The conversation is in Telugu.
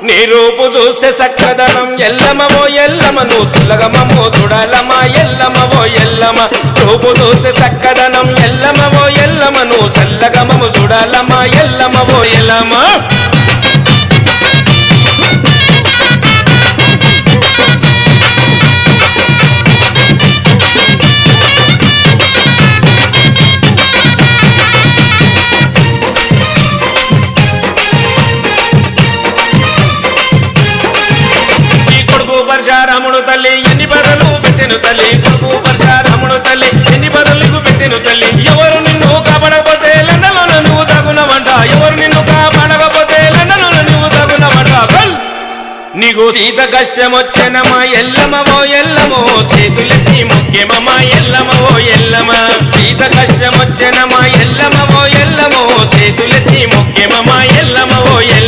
నీ రూపు చూసే సక్కదనం ఎల్లమవో ఎల్లమ నువ్వు సులగమమో చూడాలమా ఎల్లమవో ఎల్లమ రూపు చూసే సక్కదనం ఎల్లమవో ఎల్లమ నువ్వు సల్లగమము చూడాలమా ఎల్లమవో ఎల్లమ పరశురాముడు తల్లి ఎన్ని బదులు పెట్టెను తల్లి కొడుకు పరశురాముడు తల్లి ఎన్ని బదులకు పెట్టెను తల్లి ఎవరు నిన్ను కాపాడకపోతే లండలో నువ్వు తగునవంట ఎవరు నిన్ను కాపాడకపోతే లండలో నువ్వు తగునవంట నీకు సీత కష్టం వచ్చనమా ఎల్లమవో ఎల్లమో చేతులెత్తి ముఖ్యమమ్మా ఎల్లమవో ఎల్లమ సీత కష్టం వచ్చనమా ఎల్లమవో ఎల్లమో చేతులెత్తి ముఖ్యమమ్మా ఎల్లమ